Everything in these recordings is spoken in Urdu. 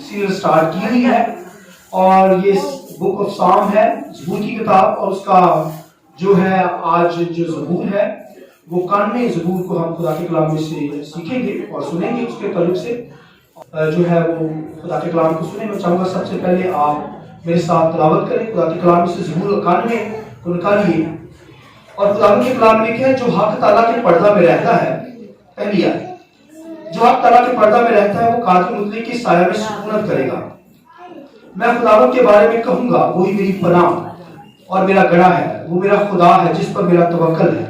سیریز سٹارٹ کی ہوئی ہے اور یہ بک آف سام ہے، زبور کی کتاب، اور اس کا جو ہے آج جو زبور ہے وہ 91 زبور کو ہم خدا کے کلام میں سے سیکھیں گے اور سنیں گے۔ اس کے تعلق سے جو ہے وہ خدا کے کلام کو سنیں۔ میں چاہوں گا سب سے پہلے آپ میرے ساتھ تلاوت کریں خدا کے کلام میں سے زبور 91 کو نکالیے، اور خدا کے کلام لکھے ہے جو حق تعالیٰ کے پردہ میں رہتا ہے، پہلی آیت، جو حق تعالیٰ کے پردہ میں رہتا ہے وہ قادر مطلق کی سایہ میں سکونت کرے گا۔ میں خداوند کے بارے میں کہوں گا وہی میری پناہ اور میرا گڑھا ہے، وہ میرا خدا ہے جس پر میرا توکل ہے،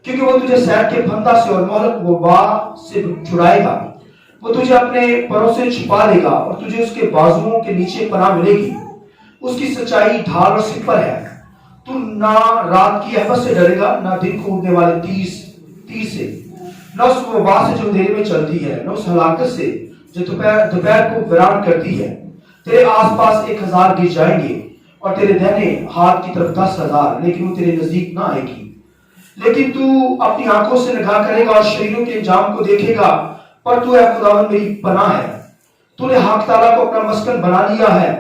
کیونکہ وہ تجھے سیر کے پھندا سے اور مہلک وبا سے چھڑائے گا، وہ تجھے اپنے پروں سے چھپا لے گا اور تجھے اس کے بازوؤں کے نیچے پناہ ملے گی۔ اس کی سچائی ڈھال اور سپر ہے، تو نہ رات کی احبت سے ڈرے گا، نہ دن کو اڑنے والے تیر سے، نہ اس وبا سے جو اندھیرے میں چلتی ہے، نہ اس ہلاکت سے جو دوپہر کو ویران کرتی ہے۔ تیرے آس پاس 1000 گر جائیں گے اور تیرے دہنے ہاتھ کی طرف 10,000، لیکن وہ تیرے نزدیک نہ آئے گی۔ لیکن تو اپنی آنکھوں سے نگاہ کرے گا اور شریروں کے انجام کو دیکھے گا، پر تو اے خداوند میری پناہ ہے، تو نے حق تعالیٰ کو اپنا مسکن بنا لیا ہے،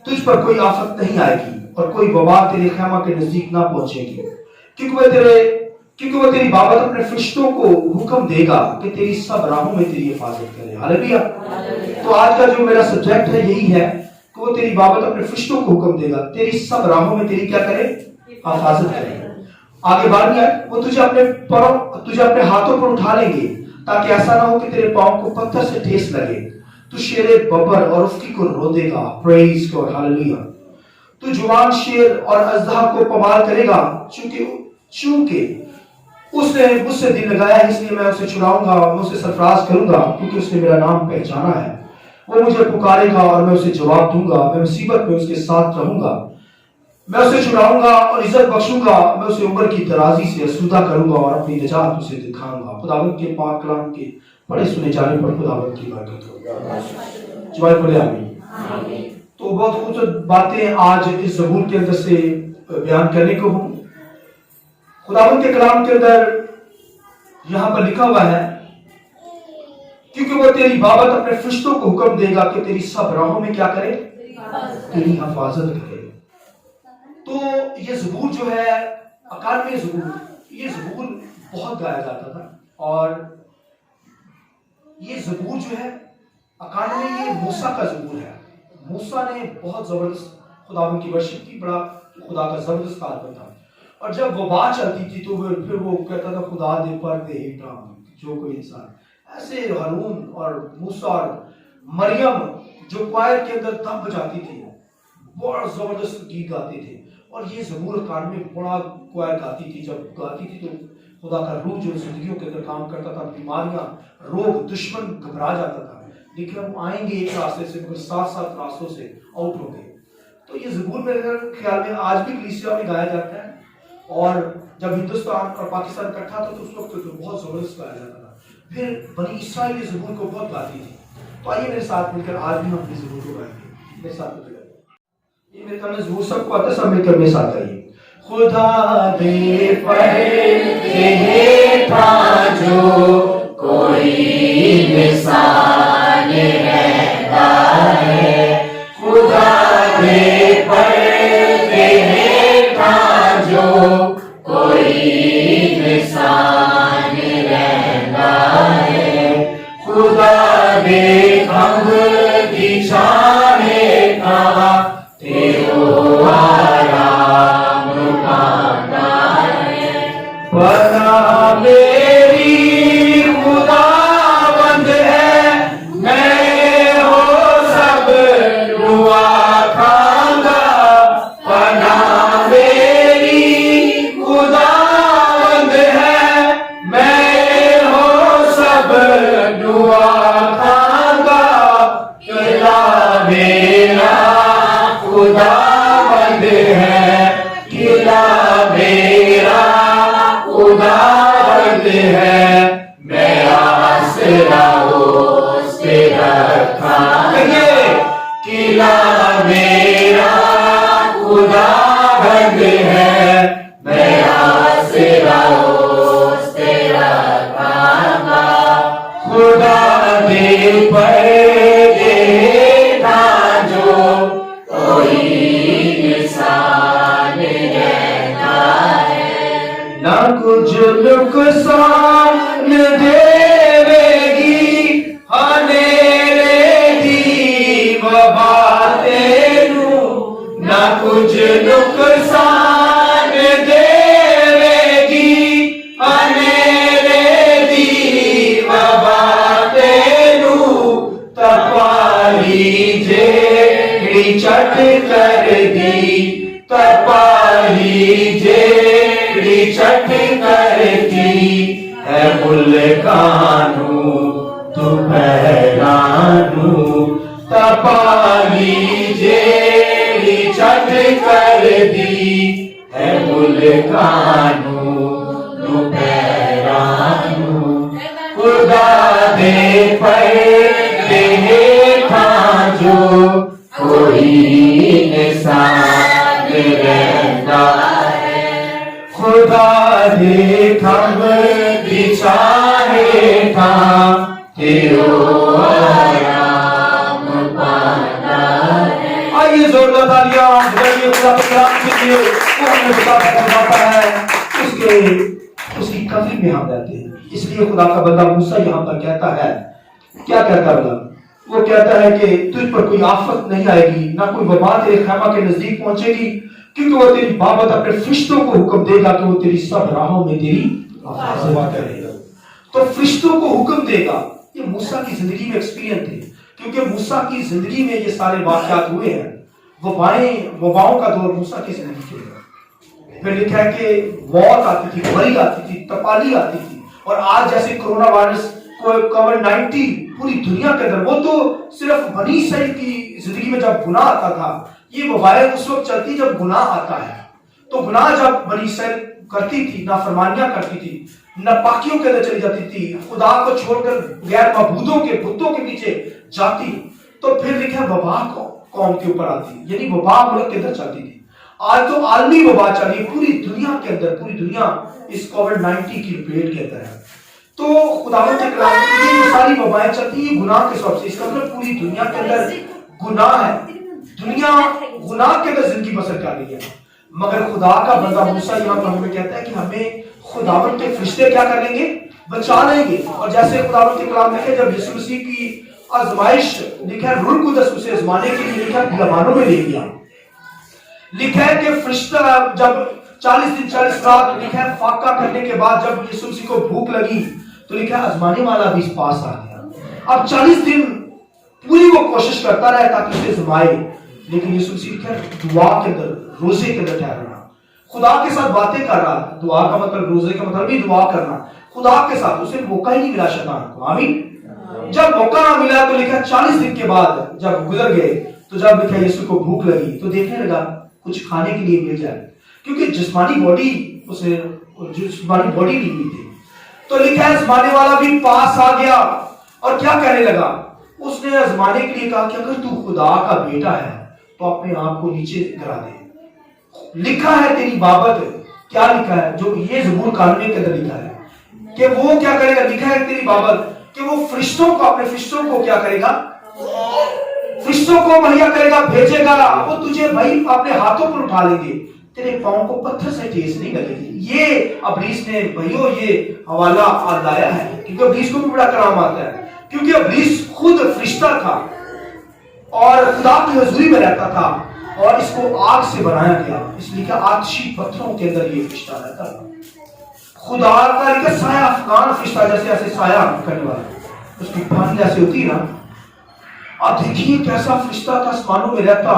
تجھ پر کوئی آفت نہیں آئے گی اور کوئی وبا تیرے خیمہ کے نزدیک نہ پہنچے گی، کیونکہ وہ تیری بابت اپنے فرشتوں کو حکم دے گا کہ تیری سب راہوں میں تیری حفاظت کرے۔ ہاللیلویہ۔ تو آج کا جو میرا سبجیکٹ ہے یہی ہے کہ وہ تیری بابت اپنے فرشتوں کو حکم دے گا، تیری سب راہوں میں تیری کیا کرے؟ حفاظت کرے۔ آگے بڑھ گیا، وہ تجھے اپنے ہاتھوں پر اٹھا لیں گے تاکہ ایسا نہ ہو کہ تیرے پاؤں کو پتھر سے ٹھیس لگے۔ تو شیر ببر اور افقی کو رو دے گا، پریز گاڈ، ہاللیلویہ۔ تو جوان شیر اور اژدہا کو پمال کرے گا، چونکہ اس نے مجھ سے دل لگایا ہے، اس لیے میں اسے چھڑاؤں گا، میں اسے سرفراز کروں گا، کیونکہ اس نے میرا نام پہچانا ہے۔ وہ مجھے پکارے گا اور میں اسے جواب دوں گا، میں مصیبت میں اس کے ساتھ رہوں گا، میں اسے چھڑاؤں گا اور عزت بخشوں گا، میں اسے عمر کی درازی سے اسودہ کروں گا اور اپنی نجات اسے دکھاؤں گا۔ خداوند کے پاک کلام کے پڑھے سنے جانے پر خداوند کی برکت ہو۔ جوائے بولے آمین۔ تو بہت خوبصورت باتیں آج اس زبور کے اندر سے بیان کرنے کو ہوں۔ خداوند کے کلام کے اندر یہاں پر لکھا ہوا ہے، کیونکہ وہ تیری بابت اپنے فرشتوں کو حکم دے گا کہ تیری سب راہوں میں کیا کرے؟ تیری حفاظت کرے۔ تو یہ زبور جو ہے 91 زبور، یہ زبور بہت گایا جاتا تھا، اور یہ زبور جو ہے 91 یہ موسیٰ کا زبور ہے۔ موسیٰ نے بہت زبردست خداوند کی ورشپ کی، بڑا خدا کا زبردست کارکن تھا، اور جب وبا چلتی تھی تو پھر وہ کہتا تھا خدا دے پر دے ہیٹام جو کوئی انسان، ایسے ہارون اور موسیٰ اور مریم جو کوائر کے اندر دم بجاتی تھی، بڑا زبردست گیت گاتے تھے، اور یہ زبور 91 بڑا کوائر گاتی تھی۔ جب گاتی تھی تو خدا کا روح جو زندگیوں کے اندر کام کرتا تھا، بیماریاں، روگ، دشمن گھبرا جاتا تھا، لیکن ہم آئیں گے ایک راستے سے مگر 7 راستوں سے آؤٹ ہو گئے۔ تو یہ زبور میرے خیال میں آج بھی کلیسیا میں گایا جاتا ہے، اور جب ہندوستان اور پاکستان اکٹھا تھا تو اس وقت تو بہت زبردست گایا جاتا تھا۔ پھر بنی اسرائیل یہ زبور کو بہت گاتی تھی۔ تو آئیے میرے ساتھ مل کر آج بھی ہم اپنی زبور کو گائیں گے، میرے ساتھ مل کر۔ یہ میرے کام میں زبور سب کو آتا ہے، سب مل کر میرے ساتھ آئیے۔ خدا دے پردے تھا جو کوئی مثال رہتا ہے، خدا دے پردے تھا جو کوئی مثال رہتا ہے، خدا دے خم کی چھانے کا تیرو آرام پاتا ہے، پناہ میری خداوند ہے، میں ہو سب دعا کھاؤں گا، پناہ میری خداوند ہے، میں ہو سب دعا کھاؤں گا، کہ نقصان دے گی ہنیرے دی وبا تینو نہ کچھ نقصان دے گی ہنیرے دی وبا تینو تپاہی جیڑی چٹ کر دی تپاہی جیڑی چٹ کر دی ہے ملکانو دوپہرانو تپاہی جیڑی چٹ کر دی ہے ملکانو دوپہرانو خدا دے پردے ہیٹھاں جو کوئی انسان رہتا ہے خدا دے کھمب بچھائے تھا تیرو آرام پانا ہے. آئیے زور تالیاں بجائیے خدا پر کلام کیجئے. وہ ہمیں بتاتا ہے اس کی قبر میں ہم رہتے ہیں. اس لیے خدا کا بندہ موسیٰ یہاں پر کہتا ہے, کیا کہتا ہے وہ کہتا ہے کہ تجھ پر کوئی آفت نہیں آئے گی, نہ کوئی وبا تیرے خیمہ کے نزدیک پہنچے گی, کیونکہ وہ تیری بابت اپنے فرشتوں کو حکم دے گا کہ وہ تیری سب راہوں میں تیری حفاظت کرے گا. تو فرشتوں کو حکم دے گا. یہ موسیٰ کی زندگی میں ایکسپیرینس تھے, کیونکہ موسیٰ کی زندگی میں یہ سارے واقعات ہوئے ہیں. وباؤں کا دور موسیٰ کی زندگی کے. پھر لکھا ہے کہ موت آتی تھی, مری آتی تھی, تپالی آتی تھی, اور آج جیسے کرونا وائرس کووڈ-19 پوری دنیا کے اندر, وہ تو صرف بنی اسرائیل کی زندگی میں جب گناہ آتا تھا. یہ وبائیں اس وقت چلتی جب گناہ آتا ہے. تو گناہ جب بنی اسرائیل کرتی تھی, نافرمانیاں کرتی تھی, ناپاکیوں کے اندر چلی جاتی تھی, خدا کو چھوڑ کر غیر معبودوں کے بتوں کے پیچھے جاتی, تو پھر لکھا وبا قوم کے اوپر آتی, یعنی وبا ملک کے اندر چلتی تھی. آج تو عالمی وبا چلی پوری دنیا کے اندر, پوری دنیا اس کووڈ-19 کی لپیٹ کے اندر ہے. تو خداوند کے کلام میں یہ ساری وبائیں چلتی ہیں گناہ کے سبب سے. اس کا مطلب پوری دنیا کے اندر گناہ ہے, دنیا گناہ کے اندر زندگی بسر کر رہی ہے. مگر خدا کا بندہ موسیٰ یہاں پر ہمیں کہتا ہے کہ ہمیں خداوند کے فرشتے کیا کر لیں گے, بچا لیں گے. اور جیسے خداوند کے کلام میں جب یسوع مسیح کی آزمائش لکھا ہے, روح القدس اسے آزمانے کے لیے لکھا بیابانوں میں لے گیا. لکھا ہے کہ فرشتہ جب 40 دن 40 رات لکھا ہے فاقہ کرنے کے بعد جب یسوع مسیح کو بھوک لگی, تو لکھا ہے آزمانے والا بھی اس پاس آ گیا. اب 40 دن پوری وہ کوشش کرتا رہا تاکہ اسے آزمائے, لیکن یسوع مسیح لکھا ہے دعا کے اندر, روزے کے اندر ٹھہرنا, خدا کے ساتھ باتیں کر رہا. دعا کا مطلب, روزے کا مطلب بھی دعا کرنا خدا کے ساتھ. اسے موقع ہی نہیں ملا شیطان کو. آمین. جب موقع نہ ملا تو لکھا 40 دن کے بعد جب گزر گئے, تو جب لکھا یسوع کو بھوک لگی تو دیکھنے لگا کچھ کھانے کے لیے مل جائے, کیونکہ جسمانی باڈی اسے جسمانی باڈی نہیں ہوئی تھی. تو لکھا ہے آزمانے والا بھی پاس آ گیا اور کیا کہنے لگا, اس نے آزمانے کے لیے کہا کہ اگر تو خدا کا بیٹا ہے تو اپنے آپ کو نیچے گرا دے. لکھا ہے تیری بابت, کیا لکھا ہے, جو یہ زبور قانون کے اندر لکھا ہے کہ وہ کیا کرے گا. لکھا ہے تیری بابت کہ وہ فرشتوں کو, اپنے فرشتوں کو کیا کرے گا, فرشتوں کو مہیا کرے گا, بھیجے گا. وہ تجھے وہی اپنے ہاتھوں پر اٹھا لیں گے, تیرے پاؤں کو پتھر سے ٹھیس نہیں لگے گی. یہ ابلیس نے بھائیو یہ حوالہ آج لایا ہے, کیونکہ ابلیس کو بھی بڑا کرام آتا ہے, کیونکہ ابلیس خود فرشتہ تھا اور خدا کی حضوری میں رہتا تھا, اور اس کو آگ سے بنایا گیا. اس لیے کہ آتشی پتھروں کے اندر یہ فرشتہ رہتا تھا. خدا کا ایک سایہ افغان فرشتہ, جیسے ایسے سایہ کرنے والا, اس کی پھان جیسے ہوتی نا. آپ دیکھیے کیسا فرشتہ تھا آسمانوں میں رہتا.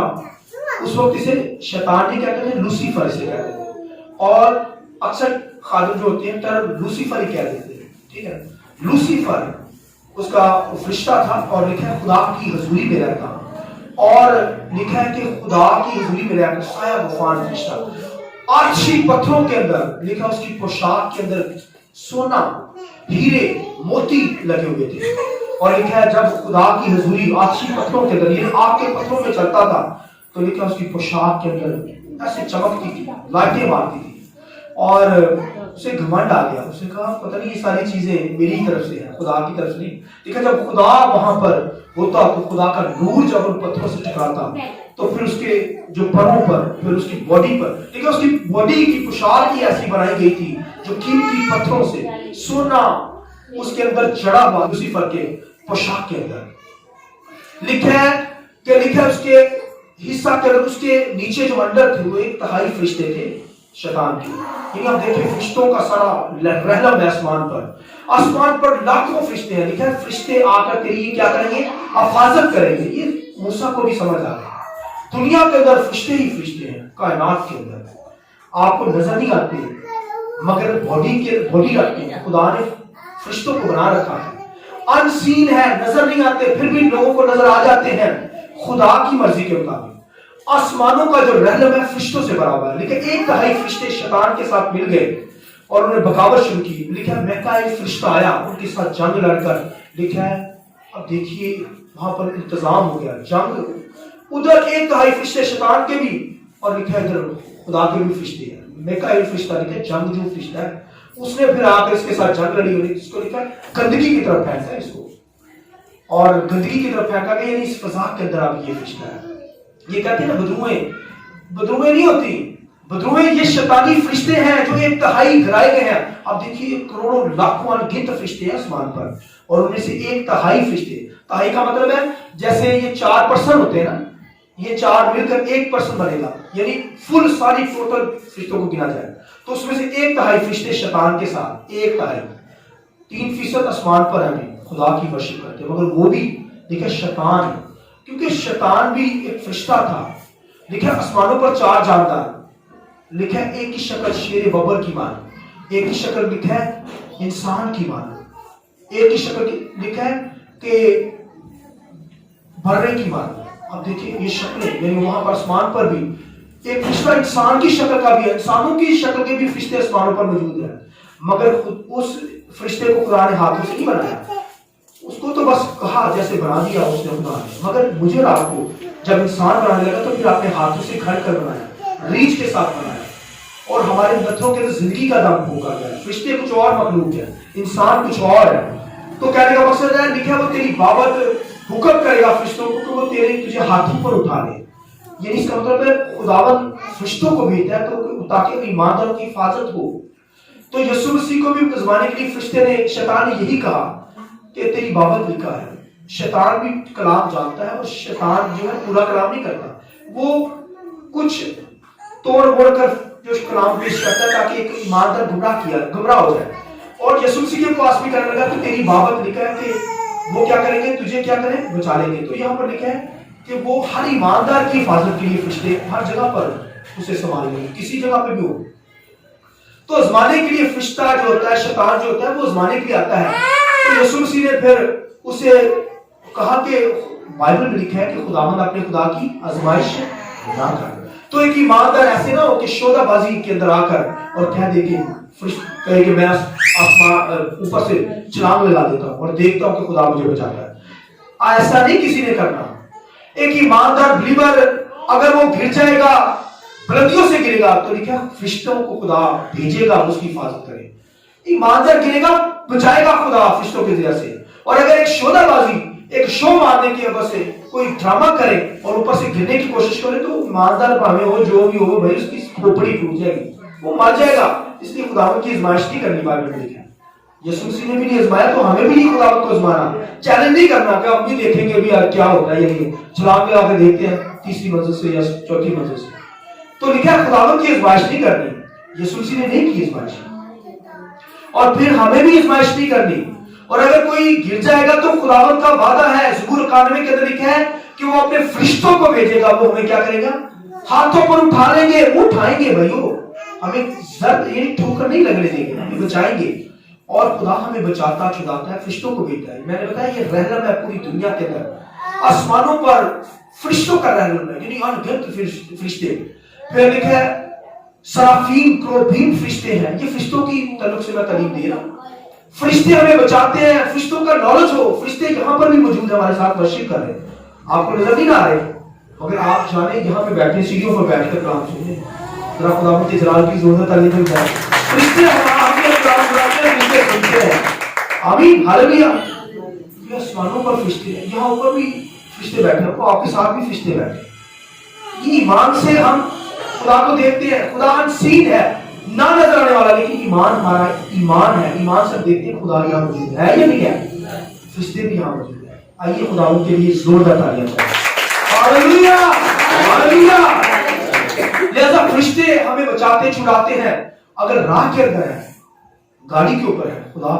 اس وقت اسے شیطان نہیں کہتے تھے, لوسیفر اسے کہتے تھے, اور اکثر خادم جو ہوتے ہیں ٹرم لوسیفر ہی کہہ دیتے ہیں. ٹھیک ہے, لوسیفر اس کا فرشتہ تھا, اور لکھا ہے خدا کی حضوری میں رہتا, اور لکھا ہے کہ خدا کی حضوری میں رہتا سایہ طوفان فرشتہ. آتشی پتھروں کے اندر لکھا, اس کی پوشاک کے اندر سونا, ہیرے, موتی لگے ہوئے تھے. اور لکھا ہے جب خدا کی حضوری آتشی پتھروں کے اندر, یہ آگ کے پتھروں میں چلتا تھا, تو لکھا اس کی پوشاک کے اندر ایسے چمکتی تھی, لائٹیں مارتی تھی, اور اسے گھمنڈ آ گیا, اسے کہا پتہ نہیں یہ ساری چیزیں میری طرف سے ہیں, خدا کی طرف سے نہیں. دیکھا جب خدا وہاں پر ہوتا تو خدا کا نور جب ان پتھروں سے ٹکراتا تو پھر اس کے جو پروں پر, پھر اس کی باڈی پر, دیکھا اس کی باڈی کی پوشاک ہی ایسی بنائی گئی تھی جو قیمتی پتھروں سے, سونا اس کے اندر چڑھا ہوا لوسیفر کے پوشاک کے اندر. لکھا ہے اس کے حصہ کے اندر, اس کے نیچے جو انڈر تھے وہ 1/3 فرشتے تھے شیطان کے. یعنی آپ دیکھیں فرشتوں کا سارا رحلم ہے آسمان پر لاکھوں فرشتے ہیں. لکھا ہے فرشتے آ کر تیری کیا کریں گے, حفاظت کریں گے. یہ موسیٰ کو بھی سمجھ آ گیا, دنیا کے اندر فرشتے ہی فرشتے ہیں, کائنات کے اندر آپ کو نظر نہیں آتے مگر باڈی رکھتے ہیں. خدا نے فرشتوں کو بنا رکھا ہے, ان سین ہے, نظر نہیں آتے پھر بھی لوگوں کو نظر آ جاتے ہیں خدا کی مرضی کے مطابق. آسمانوں کا جو رحلم ہے فرشتوں سے بھرا ہوا ہے. لیکن 1/3 فرشتے شیطان کے ساتھ مل گئے اور انہوں نے بغاوت شروع کی. لکھا ہے میکائیل فرشتہ آیا ان کے ساتھ جنگ لڑ کر. لکھا ہے اب دیکھیے وہاں پر انتظام ہو گیا, جنگ ادھر 1/3 فرشتے شیطان کے بھی, اور لکھا ہے ادھر خدا کے بھی فرشتے ہیں. میکائیل فرشتہ لکھا ہے جنگ جو فرشتہ ہے اس نے پھر آ کر اس کے ساتھ جنگ لڑی. اس کو لکھا ہے گندگی کی طرف پھینکا ہے اس کو, اور گندگی کی طرف پھینکا گیا. یعنی اس فضا کے اندر اب یہ فرشتہ ہے. یہ کہتے ہیں نا بدروئیں نہیں ہوتی, بدروئیں یہ شیطانی فرشتے ہیں جو 1/3 گرائے گئے ہیں. اب دیکھیے کروڑوں لاکھوں انگنت فرشتے ہیں آسمان پر, اور ان میں سے 1/3 فرشتے. تہائی کا مطلب ہے جیسے یہ 4 پرسن ہوتے ہیں نا, یہ 4 مل کر 1 پرسن بنے گا, یعنی فل ساری ٹوٹل فرشتوں کو گنا جائے تو اس میں سے 1/3 فرشتے شیطان کے ساتھ, 1/3. 3% آسمان پر ہیں خدا کی ورشپ کرتے, مگر وہ بھی دیکھیں شیطان, کیونکہ شیطان بھی ایک فرشتہ تھا. لکھا آسمانوں پر 4 جاندار, لکھا ایک کی شکل شیر ببر کی مان, ایک کی شکل لکھا ہے انسان کی مان, ایک کی شکل لکھا ہے کہ بھرے کی مان. اب دیکھیں یہ شکلیں, یعنی وہاں پر آسمان پر بھی ایک فرشتہ انسان کی شکل کا بھی ہے. انسانوں کی شکل کے بھی فرشتے آسمانوں پر موجود ہیں, مگر خود اس فرشتے کو خدا نے ہاتھوں سے نہیں بنایا, اس کو تو بس کہا جیسے بنا دیا اس نے خدا نے. مگر مجھے رات کو جب انسان بنانے لگا تو پھر اپنے ہاتھوں سے گھڑ کر بنایا, ریچھ کے ساتھ بنایا, اور ہمارے نتھوں کے اندر زندگی کا دم پھونکا گیا. فرشتے کچھ اور مخلوق ہے, انسان کچھ اور ہے. تو کہنے کا مقصد ہے لکھا وہ تیری بابت حکم کرے گا فرشتوں کو کہ وہ تجھے ہاتھوں پر اٹھا لے. یعنی اس کا مطلب ہے خداوند فرشتوں کو بھیجتا ہے تو تاکہ ایمانداروں کی حفاظت ہو. تو یسوع مسیح کو بھی ازمانے کے لیے فرشتے نے, شیطان نے یہی کہا کہ تیری بابت لکھا ہے. شیطان بھی کلام جانتا ہے, اور شیطان جو ہے پورا کلام نہیں کرتا, وہ کچھ توڑ موڑ کر جو کلام پیش کرتا ہے تاکہ ایک ایماندار گمراہ ہو جائے. اور یسوع مسیح کے پاس بھی کرنے لگا کہ تیری بابت لکھا ہے کہ وہ کیا کریں گے, تجھے کیا کریں, بچا لیں گے. تو یہاں پر لکھا ہے کہ وہ ہر ایماندار کی حفاظت کے لیے فرشتے ہر جگہ پر اسے سنبھالیں گے, کسی جگہ پہ بھی ہو. تو ازمانے کے لیے فرشتہ جو ہوتا ہے, شیطان جو ہوتا ہے, وہ ازمانے کے لیے آتا ہے. تو یسوع مسیح نے پھر اسے کہا کہ بائبل میں لکھا ہے کہ خداوند اپنے خدا کی آزمائش نہ کر. تو ایک ایماندار ایسے نہ ہو کہ شودہ بازی کے اندر آ کر اور کہہ دے کہ میں آسمان اوپر سے چھلانگ لگا دیتا ہوں اور دیکھتا ہوں کہ خدا مجھے بچاتا ہے. ایسا نہیں کسی نے کرنا. ایک ایماندار بلیور اگر وہ گر جائے گا, بلندیوں سے گرے گا, تو لکھا فرشتوں کو خدا بھیجے گا اس کی حفاظت کرے. ایماندار گرے گا, بچائے گا خدا فرشتوں کے ذریعے سے. اور اگر ایک شودہ بازی, ایک شو مارنے کی وجہ سے کوئی ڈرامہ کرے اور اوپر سے گرنے کی کوشش کرے, تو ایماندار پاوے ہو جو بھی ہو بھائی, اس کی کھوپڑی ٹوٹ جائے گی, وہ مر جائے گا. اس لیے خداوند کی آزمائش نہیں کرنی. بائبل میں لکھا ہے یسوع مسیح نے بھی نہیں آزمایا, تو ہمیں بھی نہیں خداوند کو آزمانا, چیلنج نہیں کرنا کہ ہم بھی دیکھیں گے بھی کیا ہوتا ہے. یعنی چھلانگ لگا کے دیکھتے ہیں 3ری منزل سے یا 4تھی منزل سے. تو لکھا ہے خداوند کی آزمائش نہیں کرنی. یسوع مسیح نے نہیں کی آزمائش, اور پھر ہمیں بھی آزمائش نہیں کرنی. اور اگر کوئی گر جائے گا تو خداوند کا وعدہ ہے, زبور 91 کے اندر لکھا ہے کہ وہ اپنے فرشتوں کو بھیجے گا, وہ ہمیں کیا کرے گا, ہاتھوں پر اٹھا لیں گے. وہ اٹھائیں گے بھائیو, ہمیں زرد یعنی ٹھوکر نہیں لگنے دیں گے, ہمیں بچائیں گے. اور خدا ہمیں بچاتا چھڑاتا ہے, فرشتوں کو بھیجتا ہے. میں نے بتایا یہ رحلم ہے پوری دنیا کے اندر, آسمانوں پر فرشتوں کا رحلم ہے, یعنی انگنت فرشتے. پھر لکھا ہے سرافین کروبین فرشتے ہیں. یہ فرشتوں کی تعلق سے میں تعلیم دے رہا ہوں. فرشتے ہمیں بچاتے ہیں, فرشتوں کا نالج ہو. فرشتے یہاں پر بھی موجود ہیں, ہمارے ساتھ ورشپ کر رہے ہیں. آپ کو نظر نہیں آ رہے, مگر آپ جانیں یہاں پہ بیٹھے, سیڑھیوں پر بیٹھ کر کلام سنیں. ذرا خدا مجھے جلال کی ضرورت علی میں فرشتے فرشتے سنتے ہیں. آمین ہاللویا. یہ آسمانوں پر فرشتے ہیں, یہاں اوپر بھی فرشتے بیٹھے ہیں, آپ کے ساتھ بھی فرشتے بیٹھے ہیں. یہ ایمان سے ہم خدا کو دیکھتے ہیں. خدا انسین ہے, نہ نظر آنے والا, لیکن ایمان ہمارا ایمان ہے. ایمان سے دیکھتے ہیں خدا یہاں موجود ہے یا نہیں ہے. فرشتے بھی یہاں موجود ہیں. آئیے خدا ان کے لیے زوردار تالیاں بجائیں. Hallelujah hallelujah. لہذا فرشتے ہمیں بچاتے چھڑاتے ہیں. اگر راہ کے اندر ہے, گاڑی کے اوپر ہے, خدا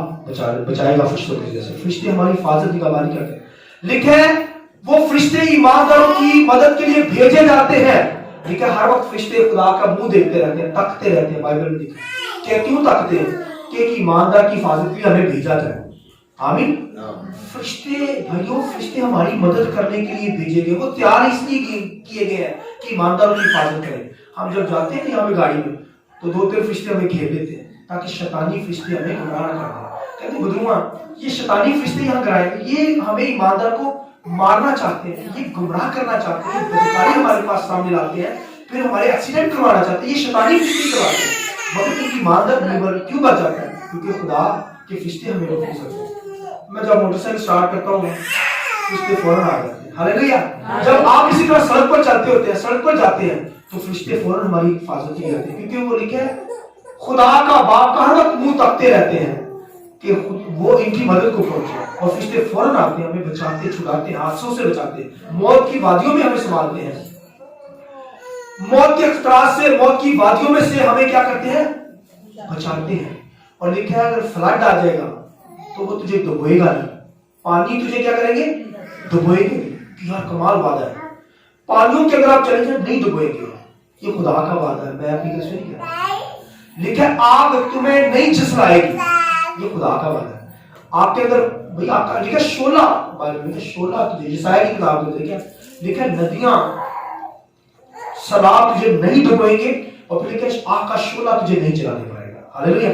بچائے گا فرشتوں کے ذریعے سے. فرشتے ہماری حفاظت نگہبانی کرتے ہیں. لکھے وہ فرشتے ایمانداروں کی مدد کے لیے بھیجے جاتے ہیں. ٹھیک ہے, ہر وقت فرشتے خدا کا منہ دیکھتے رہتے ہیں, تکتے رہتے ہیں. بائبل میں لکھا ہے کہ کیوں تکتے ہیں, کہ ایک ایماندار کی حفاظت کے لیے ہمیں بھیجا جائے. آمین. فرشتے بھائیوں, فرشتے ہماری مدد کرنے کے لیے بھیجے گئے. وہ تیار اس لیے کیے گئے ہیں کہ ایمانداروں کی حفاظت کریں. ہم جب جاتے ہیں یہاں پہ گاڑی میں تو 2-3 فرشتے ہمیں گھیر لیتے ہیں تاکہ شیطانی فرشتے ہمیں گمراہ نہ کر دیں. کہتے ہیں بدرواں یہ شیطانی فرشتے یہاں کرائے, یہ ہمیں ایماندار کو مارنا چاہتے ہیں, یہ گمراہ کرنا چاہتے ہیں, بدکاری ہمارے پاس سامنے لاتے ہیں, پھر ہمارے ایکسیڈنٹ کروانا چاہتے ہیں. یہ شیطانی فرشتے کرواتے ہیں. مگر ایک ایماندار بلیور کیوں بچ جاتا ہے؟ کیونکہ خدا کے فرشتے ہمیں روک نہیں سکتے. میں جب موٹر سائیکل سٹارٹ کرتا ہوں فرشتے فوراً آ جاتے ہیں. ہاللویا. جب آپ کسی طرح سڑک پر چلتے ہوتے ہیں, سڑک پر جاتے ہیں, تو فرشتے فوراً ہماری حفاظت کی جاتے ہیں. کیونکہ وہ لکھے خدا کا باپ کا ہر وقت منہ تکتے رہتے ہیں کہ وہ ان کی مدد کو پہنچے, اور فرشتے فوراً آتے ہیں, ہمیں بچاتے چھڑاتے ہیں, حادثوں سے بچاتے ہیں, موت کی وادیوں میں ہمیں سنبھالتے ہیں. موت کے خطرات سے, موت کی وادیوں میں سے ہمیں کیا کرتے ہیں؟ بچاتے ہیں. اور لکھا ہے اگر فلڈ آ جائے گا تو وہ تجھے ڈبوئے گا نہیں. پانی تجھے کیا کریں گے؟ ڈبوئے گے. یار کمال وعدہ ہے. پانیوں کے اندر آپ چلیں جائیں نہیں ڈبوئے گے. یہ خدا کا وعدہ ہے, میں اپنی طرف سے نہیں کہہ رہا. لکھا ہے آگ تمہیں نہیں جھنسلائے گی. یہ خدا کا وعدہ ہے. آپ کے اندر بھئی آپ کا لکھا ہے شعلہ, بائبل میں شعلہ تجھے, یسایا کی کتاب میں دیکھیں لکھا ہے ندیاں سیلاب تجھے نہیں ڈبوئیں گے, اور پھر لکھا ہے آگ کا شعلہ تجھے نہیں جلانے پائے گا. ہاللویا.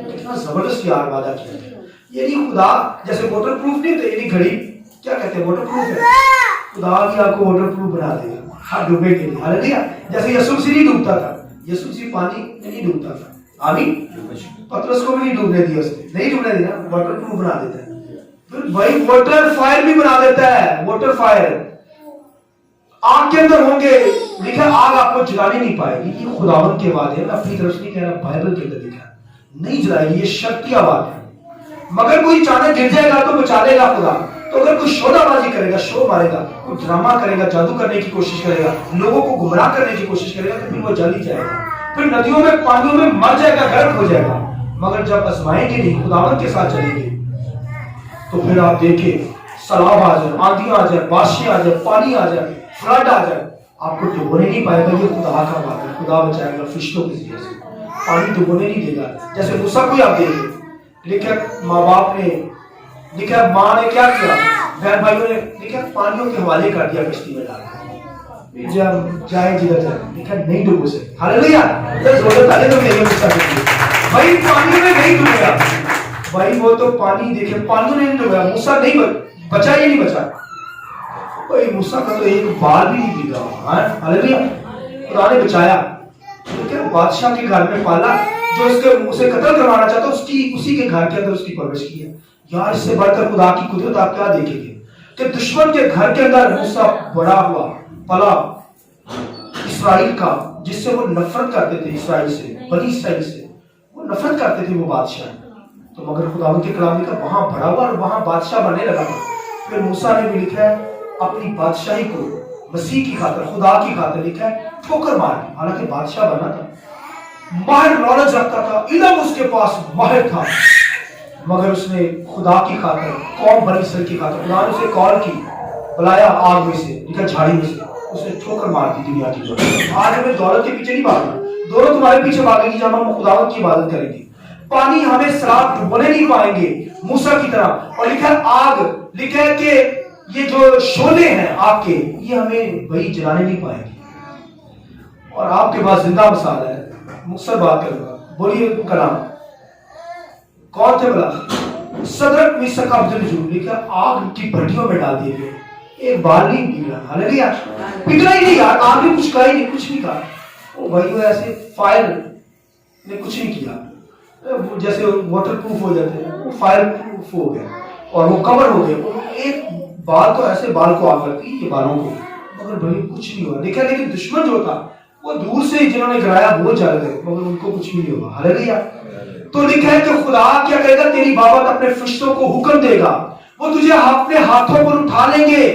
کتنا زبردست یار وعدہ کیا ہے. یعنی خدا جیسے واٹر پروف نہیں ہوتے, یعنی گھڑی کیا کہتے ہیں واٹر پروف ہے, خدا بھی آپ کو واٹر پروف بنا دے گا ہر ڈوبے کے لیے. ہاللویا. جیسے یسوع مسیح نہیں ڈوبتا تھا, یسوع مسیح پانی میں نہیں ڈوبتا تھا. آمین. پترس کو بھی نہیں ڈوبنے دیا, اس نے نہیں ڈوبنے دیا, واٹر پروف بنا دیتا ہے. پھر بھائی واٹر فائر بھی بنا دیتا ہے. واٹر فائر آگ کے اندر ہوں گے, لکھا آگ آپ کو جلانے نہیں پائے گی. یہ خداوند کے وعدے ہیں, میں اپنی طرف سے نہیں کہہ رہا, بائبل کے اندر لکھا ہے نہیں جلائے گی. یہ شرطیہ بات ہے. مگر کوئی چاند گر جائے گا تو بچا لے گا خدا. تو اگر کوئی شودا بازی کرے گا, شو مارے گا, کوئی ڈرامہ کرے گا, جادو کرنے کی کوشش کرے گا, لوگوں کو گمراہ کرنے کی کوشش کرے گا, تو پھر وہ جل ہی جائے گا. پھر ندیوں میں پانیوں میں مر جائے گا, غرق ہو جائے گا. مگر جب آزمائیں گے نہیں, خداوند کے ساتھ چلیں گے, تو پھر آپ دیکھیں سیلاب آ جائے, آندھیاں آ جائے, بارشیں آ جائے, پانی آ جائے, فلڈ آ جائے, آپ کو ڈبونے نہیں پائے گا. یہ خدا کا بات ہے. خدا بچائے گا فرشتوں کے ذریعے سے, پانی ڈبونے نہیں دے گا. جیسے موسیٰ کو آپ دیکھیں, لکھا ماں باپ نے, لکھا ماں نے کیا کیا, بہن بھائیوں نے لکھا پانیوں کے حوالے کر دیا کشتی میں ڈال کے, جب جائے جدھر جائے, لکھا نہیں ڈوبو سے. ہاللویا. ضرورت آئے تو میرے موسیٰ کے بھائی پانی میں نہیں ڈوبیا. بھائی وہ تو پانی دیکھے, پانیوں نے نہیں ڈوبیا, موسیٰ نہیں بچا, یہ نہیں بچا. بھائی موسیٰ کا تو ایک بال بھی نہیں بھیگا. ہاللویا. خدا نے بچایا. بادشاہ کے گھر میں پالا, جو اس کے اسے قتل کروانا چاہتا اسی کے گھر کے اندر اس کی پرورش کی ہے. یار اس سے بڑھ کر خدا کی قدرت آپ کیا دیکھیں گے کہ دشمن کے گھر کے اندر موسیٰ بڑا ہوا, پلا اسرائیل کا, جس سے وہ نفرت کرتے تھے, اسرائیل سے, بنی اسرائیل سے وہ نفرت کرتے تھے وہ بادشاہ. تو مگر خدا کے کلام کا وہاں بڑا ہوا اور وہاں بادشاہ بننے لگا. پھر موسیٰ نے بھی لکھا ہے اپنی بادشاہی کو مسیح کی خاطر, خدا کی خاطر لکھا ہے ٹھوکر مار دی. حالانکہ بادشاہ بنا تھا, ماہر نالج رکھتا تھا, علم اس کے پاس ماہر تھا, مگر اس نے خدا کی خاطر, قوم بنی اسرائیل کی خاطر, خدا نے اسے کال کی, بلایا آگ میں سے, لکھا جھاڑی میں سے, اس نے ٹھوکر مار دی دنیا کی دولت. آج ہمیں دولت کے پیچھے نہیں بھاگنا, دولت تمہارے پیچھے بھاگے گی جب ہم خداوند کی عبادت کریں گے. پانی ہمیں سیلاب ڈبونے نہیں پائیں گے موسیٰ کی طرح. اور لکھا ہے آگ, لکھا ہے کہ یہ جو شعلے ہیں آپ کے, یہ ہمیں وہی جلانے نہیں پائیں گے. اور آپ کے پاس زندہ مثال ہے, مختصر بات کروں گا, بولیے کلام کون تھے بلا؟ صدرک میثاق عبدالنجور, لکھا آگ کی بھٹیوں میں ڈال دیے گئے, ایک بال نہیں پگھلا. ہاللویا. پگھلا ہی نہیں یار, آگ نے کچھ کہا ہی نہیں, کچھ نہیں کہا. وہ بھائیو ایسے فائر نے کچھ نہیں کیا. جیسے واٹر پروف ہو جاتے ہیں، وہ فائر پروف ہو گیا اور وہ کور ہو گیا. ایک بال تو ایسے بال کو آگ لگتی یہ بالوں کو، مگر بھائی کچھ نہیں ہوا. دیکھا لیکن دشمن جو تھا وہ دور سے جنہوں نے گرایا وہ جل گئے مگر ان کو کچھ بھی نہیں ہوا. ہاللیلویا. تو لکھا ہے کہ خدا کیا کہے گا، تیری بابت اپنے فرشتوں کو حکم دے گا، وہ تجھے اپنے ہاتھوں پر اٹھا لیں گے،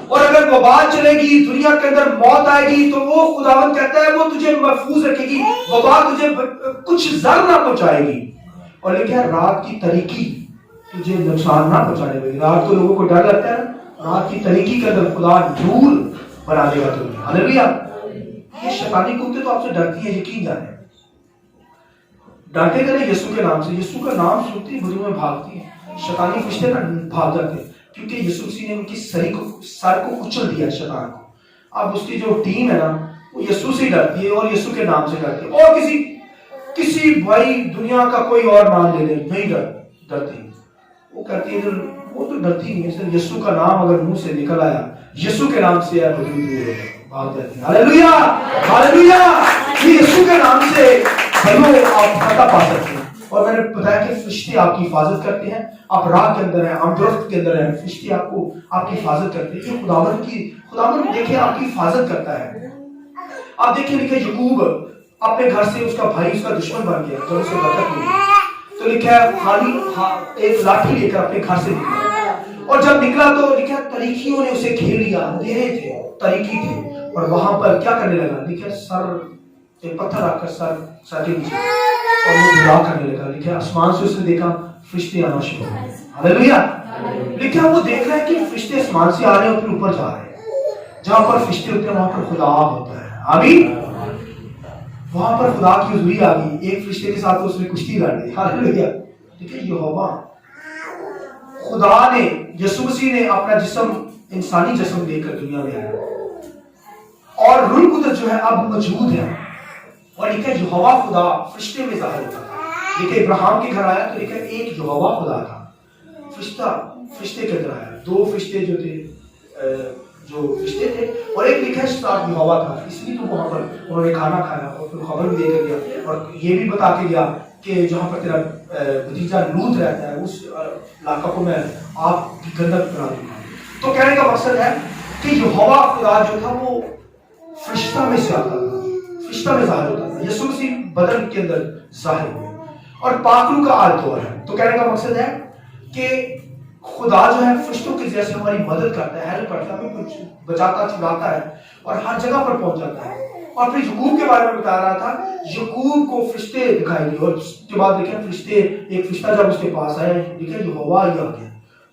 اور اگر وبا چلے گی دنیا کے اندر موت آئے گی تو وہ خداوند کہتا ہے وہ تجھے محفوظ رکھے گی، وبا تجھے کچھ زر نہ پہنچائے گی. اور لکھا ہے رات کی تاریکی تجھے نقصان نہ پہنچانے لگے. رات کو لوگوں کو ڈر لگتا ہے، رات کی تاریکی کے اندر خدا نور بنا دے گا تمہیں. ہاللیلویا. یہ شیطانی کتے تو آپ سے ڈرتی ہیں، یقین جانے ڈانٹے کریں یسوع کے نام سے. یسوع کا نام سنتی ہی بدو میں بھاگتی ہیں، شیطانی فرشتے نہ بھاگ جاتے ہیں، کیونکہ یسوع مسیح نے ان کی سر کو کچل دیا شیطان کو. اب اس کی جو ٹیم ہے نا وہ یسوع سے ڈرتی ہے اور یسوع کے نام سے ڈرتی ہے، اور کسی بھائی دنیا کا کوئی اور نام لے لے نہیں ڈرتی. وہ کہتی ہے وہ تو ڈرتی نہیں ہے، صرف یسوع کا نام اگر منہ سے نکل آیا، یسوع کے نام سے بھاگ جاتی ہے. ہاللیلویا ہاللیلویا. یسوع کے نام سے بھائیوں آپ فتح پا سکتے ہیں. اور میں نے بتایا کہ فرشتے آپ کی حفاظت کرتے ہیں، آپ راہ کے اندر ہیں، آپ درخت کے اندر ہیں، فرشتے آپ کی حفاظت کرتے ہیں. یہ خداوند دیکھیں آپ کی حفاظت کرتا ہے. آپ دیکھیں لکھے یعقوب اپنے گھر سے اس کا بھائی اس کا دشمن بن گیا جب اسے برکت ملی تو لکھا ہے خالی ایک لاٹھی لے کر اپنے گھر سے نکلا، اور جب نکلا تو لکھا ہے طریقیوں نے اسے گھیر لیا. اندھیرے تھے، طریقی تھے، اور وہاں پر کیا کرنے لگا، لکھا سر ایک پتھر رکھ کر سر کے نیچے اور وہ دعا کرنے لگا. لکھا آسمان سے اس نے دیکھا فرشتے آنا شروع ہو گئے. ہاللیلویا. لکھا وہ دیکھ رہا ہے کہ فرشتے آسمان سے آ رہے ہیں اور پھر اوپر جا رہے ہیں. جہاں پر فرشتے ہوتے ہیں وہاں پر خدا ہوتا ہے. آمین. وہاں پر خدا کی حضوری آ گئی. ایک فرشتے کے ساتھ اس نے کشتی لڑ لی. ہاللیلویا. دیکھیں یہوہ خدا نے یسوع مسیح نے اپنا جسم انسانی جسم لے کر دنیا میں آیا اور روح القدس جو ہے اب موجود ہے. اور لکھا یہوہ خدا فرشتے میں ظاہر ہوتا ہے. لکھا ابراہیم کے گھر آیا تو لکھا ایک یہوہ خدا تھا، فرشتے کے اندر آیا. دو فرشتے جو فرشتے تھے اور ایک لکھا ساتھ یہوہ تھا. اس لیے تو وہاں پر انہوں نے کھانا کھایا اور پھر خبر بھی دے کر گیا اور یہ بھی بتا کے گیا کہ جہاں پر تیرا بھتیجا لوط رہتا ہے اس علاقہ کو میں آپ کی گندگ کرا دوں گا. تو کہنے کا مقصد ہے کہ یہوہ خدا جو تھا وہ فرشتہ میں سے آتا تھا، فرشتہ میں ظاہر ہوتا تھا. یسوع مسیح بدن کے اندر ظاہر ہوئے اور پاک روح کا آل طور ہے. تو کہنے کا مقصد ہے کہ خدا جو ہے فرشتوں کے جیسے ہماری مدد کرتا ہے، ہیلپ کرتا ہے، ہمیں کچھ بچاتا چھڑاتا ہے اور ہر جگہ پر پہنچ جاتا ہے. اور پھر یعقوب کے بارے میں بتا رہا تھا، یعقوب کو فرشتے دکھائی دیے اور اس کے بعد دیکھیں ایک فرشتہ جب اس کے پاس آیا دیکھیں یہوہ آ گیا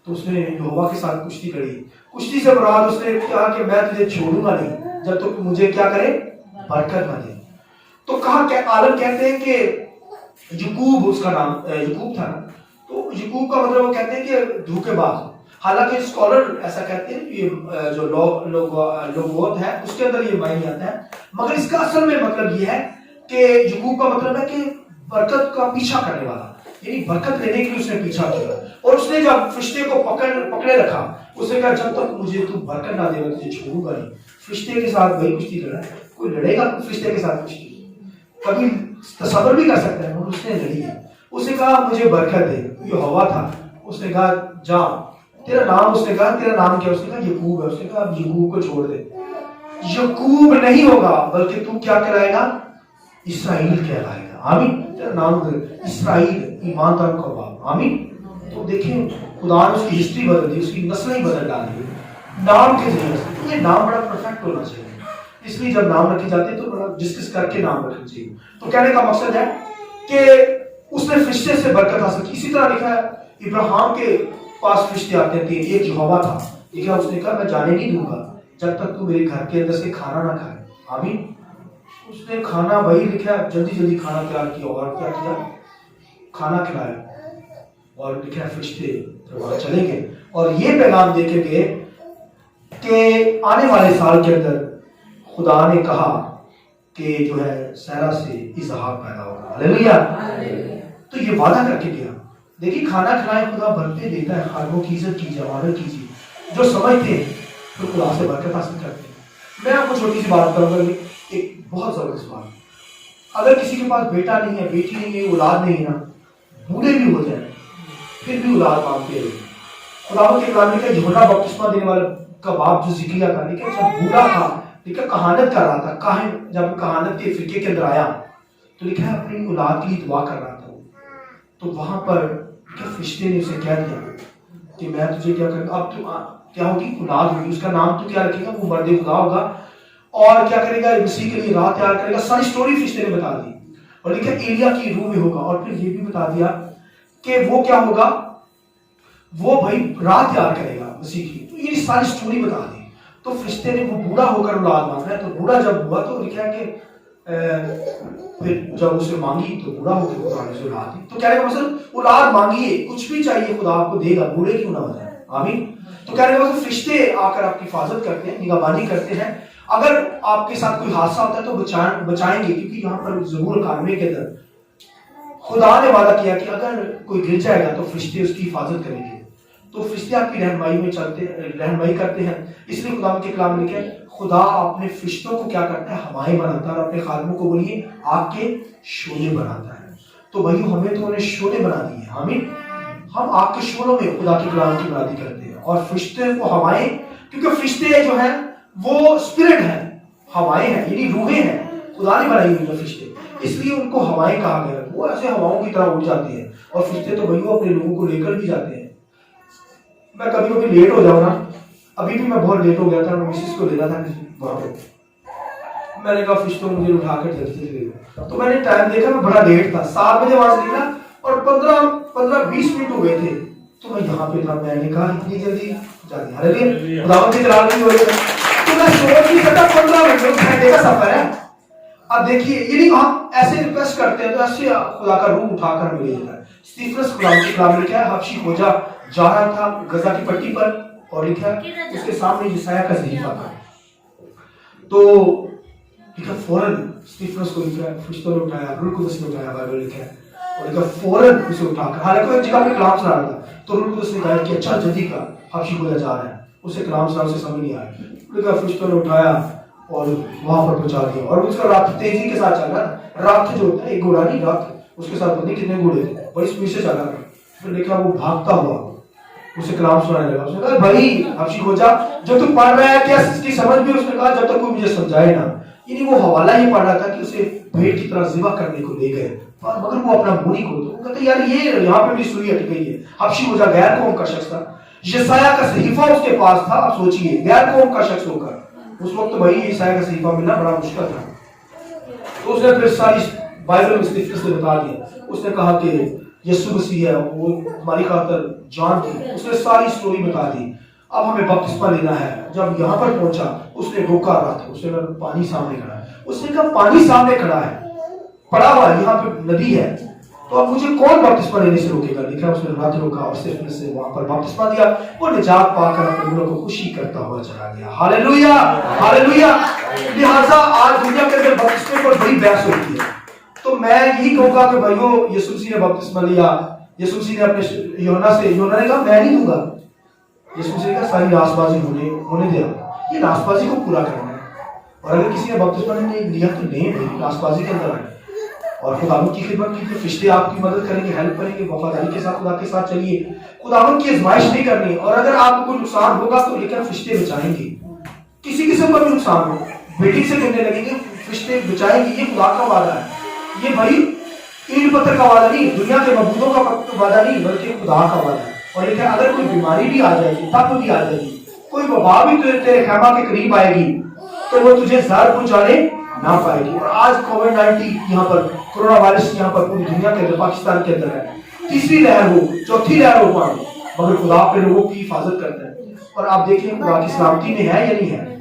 تو اس نے یہوہ کے ساتھ کشتی لڑی. کشتی سے مراد اس نے کہا کہ میں تجھے چھوڑوں گا نہیں جب تک مجھے کیا کرے، برکت نہ دے. تو کہا کہ عالم کہتے ہیں کہ یعقوب اس کا نام یعقوب تھا نا، تو یعقوب کا مطلب وہ کہتے ہیں کہ دھوکے باز. حالانکہ اسکالر ایسا کہتے ہیں کہ جو لوگوت ہے اس کے اندر یہ معنی آتا ہے، مگر اس کا اصل میں مطلب یہ ہے کہ یعقوب کا مطلب ہے کہ برکت کا پیچھا کرنے والا، یعنی برکت لینے کے لیے اس نے پیچھا کیا. اور اس نے جب فرشتے کو پکڑے رکھا اس نے کہا جب تک مجھے تو برکت نہ دے گا تجھے چھوڑوں گا نہیں. فرشتے کے ساتھ وہی کشتی لڑا ہے. کوئی لڑے گا فرشتے کے ساتھ کشتی کبھی تصور بھی کر سکتا ہے، اور اس نے لڑی ہے. اس نے کہا مجھے برکت دے. یہ ہوا تھا. اس نے کہا جا تیرا نام، اس نے کہا تیرا نام کیا، اس نے کہا یعقوب ہے. اس نے کہا اب یعقوب کو چھوڑ دے. یعقوب نہیں ہوگا بلکہ تو کیا کہلائے گا، اسرائیل کہلائے گا. آمین. تیرا نام اسرائیل، ایماندار کا باپ. آمین. تو دیکھیں خدا نے اس کی ہسٹری بدل دی، اس کی نسلیں بدل ڈالی نام کے ذریعے سے. یہ نام بڑا پرفیکٹ ہونا چاہیے، اس لیے جب نام رکھے جاتے ہیں تو بڑا ڈسکس کر کے نام رکھنا چاہیے. تو کہنے کا مقصد ہے کہ اس نے فرشتے سے برکت حاصل کی. اسی طرح لکھا ہے ابراہیم کے پاس فرشتے آتے ہیں، ایک یہوہ تھا. لکھا اس نے کہا میں جانے نہیں دوں گا جب تک تو میرے گھر کے اندر سے کھانا نہ کھائے. آمین. اس نے کھانا وہی لکھا جلدی کھانا تیار کیا اور کیا کیا، کھانا کھلایا. اور لکھا فرشتے وہاں چلے گئے اور یہ پیغام دے کے گئے کہ آنے والے سال کے اندر خدا نے کہا کہ جو ہے سیرا سے اسحاق پیدا ہوگا. ہاللیلویا. تو یہ وعدہ کر کے گیا. دیکھیے کھانا کھلائے خدا برکتیں دیتا ہے. خادموں کی عزت کیجیے، آنر کیجیے. جو سمجھتے ہیں تو خدا سے برکت حاصل کرتے ہیں. میں آپ کو چھوٹی سی بات کروں گا، ایک بہت زبردست بات. اگر کسی کے پاس بیٹا نہیں ہے، بیٹی نہیں ہے، اولاد نہیں ہے نا، بوڑھے بھی ہو جائیں پھر بھی اولاد مانگتے رہے. خدا کے کلام میں یوحنا بپتسمہ دینے والا کا باپ جو ذکریہ تھا لیکن جب بوڑھا تھا لیکن کہانت کر رہا تھا, کاہن جب کہانت کے فرقے کے اندر آیا تو لکھا ہے اپنی اولاد کے لیے دعا کر رہا تھا, تو وہاں پر فرشتے نے اسے کہہ دیا کہ میں تجھے کیا کروں گا, اب تو کیا ہوگی, اولاد ہوگی, اس کا نام تو کیا رکھے گا, وہ مرد خدا ہوگا اور کیا کرے گا, مسیح کے لیے راہ تیار کرے گا. ساری سٹوری فرشتے نے بتا دی اور لکھا ایلیا کی روح میں ہوگا, اور پھر یہ بھی بتا دیا کہ وہ کیا ہوگا, وہ بھائی راہ تیار کرے گا مسیح کی. تو یہ ساری سٹوری بتا دی. تو فرشتے نے وہ بوڑھا ہو کر اولاد مانگا ہے, تو بوڑھا جب ہوا تو لکھا ہے کہ پھر جب اسے مانگی تو بوڑھا ہو کے خدا نے اسے اولاد دی. تو کہنے کا مطلب اولاد مانگیے, کچھ بھی چاہیے خدا آپ کو دے گا, بوڑھے کیوں نہ ہو جائے. آمین. تو کہنے کا مطلب فرشتے آ کر آپ کی حفاظت کرتے ہیں, نگہبانی کرتے ہیں. اگر آپ کے ساتھ کوئی حادثہ ہوتا ہے تو بچائیں گے, کیونکہ یہاں پر ضرور کارنے کے اندر خدا نے وعدہ کیا کہ اگر کوئی گر جائے گا تو فرشتے اس کی حفاظت کریں گے. تو فرشتے آپ کی رہنمائی میں رہنمائی کرتے ہیں. اس لیے خدا کے کلام میں لکھا ہے خدا اپنے فرشتوں کو کیا کرتا ہے, ہوائیں بناتا ہے, اور اپنے خادموں کو بولیے آگ کے شعلے بناتا ہے. تو بھائی ہمیں تو انہیں شعلے بنا دیے. آمین. ہم آگ کے شعلوں میں خدا کے کلام کی بنادی کرتے ہیں, اور فرشتے کو ہوائیں, کیونکہ فرشتے جو ہیں وہ اسپرٹ ہیں, ہوائیں ہیں یعنی روحیں ہیں, خدا نے بنائی ہوئی ہیں فرشتے, اس لیے ان کو ہوائیں کہا گیا. وہ ایسے ہواؤں کی طرح اڑ جاتے ہیں, اور فرشتے تو بھائیوں اپنے لوگوں کو لے کر بھی جاتے ہیں. میں کبھی کبھی لیٹ ہو جاؤں نا, ابھی بھی میں بہت لیٹ ہو گیا تھا, میں مسز کو لینا تھا وہاں پہ, میں نے کہا فرشتوں مجھے اٹھا کر جلدی لے گا. تو میں نے ٹائم دیکھا, میں بڑا لیٹ تھا, 7 بجے وہاں سے نکلا اور 15-20 منٹ ہو گئے تھے. تو میں یہاں پہ تھا, میں نے کہا اتنی جلدی جاتی ہے خداوند کی جلال نہیں ہو رہی ہے. تو میں سوچ نہیں سکتا 15 گھنٹے کا سفر ہے. اب دیکھیے یعنی ہم ایسے ریکویسٹ کرتے ہیں تو ایسے خدا کا روح اٹھا کر ہمیں لے جاتا ہے. اسطیفنس خداوند کے کلام میں کیا ہے, حبشی کھوجا جا رہا تھا غزہ کی پٹی پر, اور لکھا اس کے سامنے یسایہ کا صحیفہ تھا. تو لکھا فوراً اسطیفنس کو لکھا فرشتوں نے اٹھایا, روح القدس نے اٹھایا, بائبل لکھا ہے, اور لکھا فوراً اسے اٹھا کر, حالانکہ وہ ایک جگہ پہ کلام سنا رہا تھا, تو روح القدس نے کہا کہ اچھا جلدی کا حبشی کھوجا جا رہا ہے, اسے کلام سنا, اسے سمجھ نہیں آیا. لکھا فرشتوں نے اٹھایا اور وہاں پر پہنچا دیا, اور اس کا راتھ تیزی کے ساتھ چل رہا تھا. راتھ جو ہوتا ہے ایک گھوڑا نہیں, راتھ اس کے ساتھ پتہ نہیں کتنے گھوڑے تھے, بڑی اسپیڈ سے چلا رہا تھا. پھر دیکھا وہ بھاگتا ہوا اسے کلام سنانے لگا. اس نے کہا بھائی حبشی کھوجا جو تم پڑھ رہا ہے کیا اس کی سمجھ بھی, اس نے کہا جب تک کوئی مجھے سمجھائے نا. یعنی وہ حوالہ یہ پڑھ رہا تھا کہ اسے بھیڑ کی طرح ذبح کرنے کو لے گئے, مگر وہ اپنا منہ نہیں کھولتا. وہ کہتا یار یہ یہاں پہ بھی سوئی اٹک گئی ہے. حبشی کھوجا غیر قوم کا شخص تھا, یسایہ کا صحیفہ اس کے پاس تھا. اب سوچئے غیر قوم کا شخص ہو کر اس وقت بھائی یسایہ کا صحیفہ ملنا بڑا مشکل تھا. تو اس نے پھر ساری بائبل اسطیفنس نے بتا دیا. اس نے کہا کہ یسوع مسیح ہے, وہ ہماری خاطر جان دی. اس نے ساری سٹوری بتا دی. اب ہمیں بپتسمہ لینا ہے. جب یہاں پر پہنچا اس نے روکا رہا تھا, اس نے کہا پانی سامنے کھڑا ہے. اس نے کہا پانی سامنے کھڑا ہے, پڑا ہوا یہاں پہ ندی ہے, تو اب مجھے کون بپتسمہ لینے سے روکے گا. لکھا اس نے رات روکا اور صرف سے وہاں پر بپتسمہ دیا. وہ نجات پا کر اپنے دلوں کو خوشی کرتا ہوا چلا گیا. Hallelujah hallelujah. لہٰذا آج دنیا کے اندر بپتسمے پر بڑی بحث ہوتی ہے. تو میں یہی کہوں گا کہ بھائیو یسوع مسیح نے بپتسمہ لیا, یسوع مسیح نے اپنے یوحنا نے کہا میں نہیں دوں گا. یسوع مسیح نے کہا ساری راست بازی ہونے دیا, یہ راست بازی کو پورا کرنا ہے. اور اگر کسی نے بپتسمہ نہیں لیا تو نہیں بھائی راست بازی کے اندر آئے اور خداوند کی خدمت کیجیے. فرشتے آپ کی مدد کریں گے, ہیلپ کریں گے, وفاداری کے ساتھ خدا کے ساتھ چلیے. خداوند کی آزمائش نہیں کرنی. اور اگر آپ کو کوئی نقصان ہوگا تو لیکن فرشتے بچائیں گے. کسی قسم کا بھی نقصان ہو, بلڈنگ سے گرنے لگیں گے, فرشتے بچائیں گے. یہ خدا کا وعدہ ہے. یہ بھائی اینٹ پتھر کا وعدہ نہیں, دنیا کے معبودوں کا وعدہ نہیں, بلکہ خدا کا وعدہ ہے. اور لیکن اگر کوئی بیماری بھی آ جائے گی, تب بھی آ جائے گی, کوئی وبا بھی تیرے خیمہ کے قریب آئے گی تو وہ تجھے زہر پہنچانے نہ پائے گی. اور آج کووڈ-19 یہاں پر کورونا وائرس یہاں پر پوری دنیا کے اندر, پاکستان کے اندر ہے. تیسری لہر ہو, چوتھی لہر ہو پائے, مگر خدا اپنے لوگوں کی حفاظت کرتا ہے. اور آپ دیکھیں خدا کی سلامتی میں ہے یا نہیں ہے.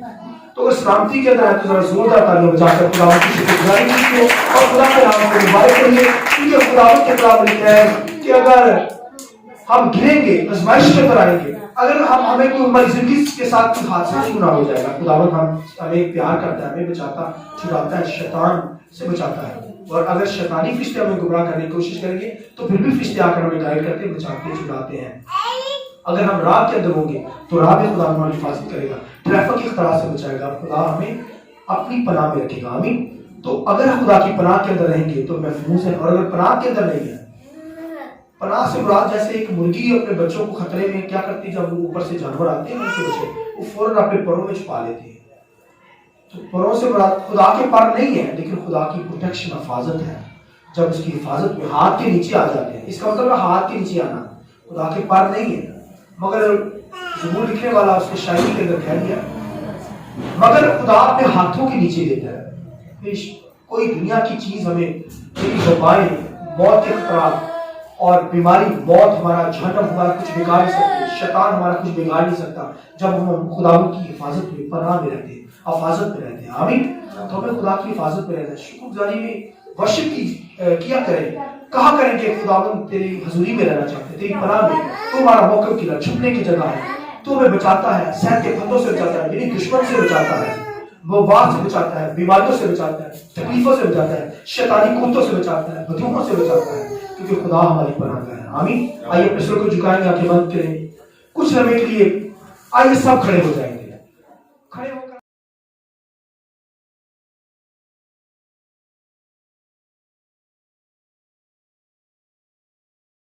تو اگر سلامتی کے اندر ہے تو ذرا زوردار تالیاں بجا کر خدا کی شکرگزاری کیجیے اور خدا کے نام کو مبارک کریے. کیونکہ خدا کے کلام لکھا ہے کہ اگر ہم گریں گے آزمائش کے اندر آئیں گے, اگر ہمیں کوئی ہماری زندگی کے ساتھ کوئی حادثہ کیوں نہ ہو جائے گا. خداوند ہمیں پیار کرتا ہے, ہمیں بچاتا چھڑاتا ہے, شیطان سے بچاتا ہے. اور اگر شیطانی فرشتے ہمیں گمراہ کرنے کی کوشش کریں گے تو پھر بھی فرشتے آ کر ہمیں گائیڈ کرتے, بچاتے, چھڑاتے ہیں. اگر ہم راہ کے اندر ہوں گے تو راہ میں خدا ہماری حفاظت کرے گا, ٹریفک کی اختراع سے بچائے گا. خدا ہمیں اپنی پناہ میں رکھے گا. آمین. تو اگر خدا کی پناہ کے اندر رہیں گے تو محفوظ ہیں, اور اگر پناہ کے اندر نہیں ہے پناہ سے مراد جیسے ایک مرغی اپنے بچوں کو خطرے میں کیا کرتی ہے، جب وہ اوپر سے جانور آتے ہیں اس کے بچے وہ فوراً اپنے پروں میں چھپا لیتے ہیں. تو پروں سے مراد خدا کے پر نہیں ہے، لیکن خدا کی پروٹیکشن، حفاظت ہے. جب اس کی حفاظت میں ہاتھ کے نیچے آ جاتے ہیں، اس کا مطلب ہے ہاتھ کے نیچے آنا، خدا کے پر نہیں ہے. مگر زبور لکھنے والا اس کے شاعری کے اندر کہہ دیا مگر خدا اپنے ہاتھوں کے نیچے دیتا ہے. کوئی دنیا کی چیز ہمیں، میری وبائیں، موت کے خطرات اور بیماری، موت ہمارا، جہنم ہمارا کچھ بگاڑ نہیں سکتی، شیطان ہمارا کچھ بگاڑ نہیں سکتا جب ہم خدا کی حفاظت میں، پناہ میں رہتے ہیں، حفاظت میں رہتے ہیں. آمین. تو ہمیں خدا کی حفاظت میں رہنا ہے. شکر گزاری میں ورشپ کیا کریں، کہا کریں کہ خداوند تیری حضوری میں رہنا چاہتے ہیں، تیری پناہ میں. تو ہمارا موقع قلعہ، چھپنے کی جگہ ہے. تو ہمیں بچاتا ہے، سہت کے پھندوں سے بچاتا ہے، میری دشمن سے بچاتا ہے، وبا سے بچاتا ہے، بیماریوں سے بچاتا ہے، تکلیفوں سے بچاتا ہے، شیطانی قوتوں سے بچاتا ہے، بدوحوں سے بچاتا ہے، کیونکہ خدا ہماری پناہ کا ہے. آمین. آئیے اپنے سر کو جھکائیں گے، آنکھیں بند کریں کچھ لمحے کے لیے. آئیے سب کھڑے ہو جائیں.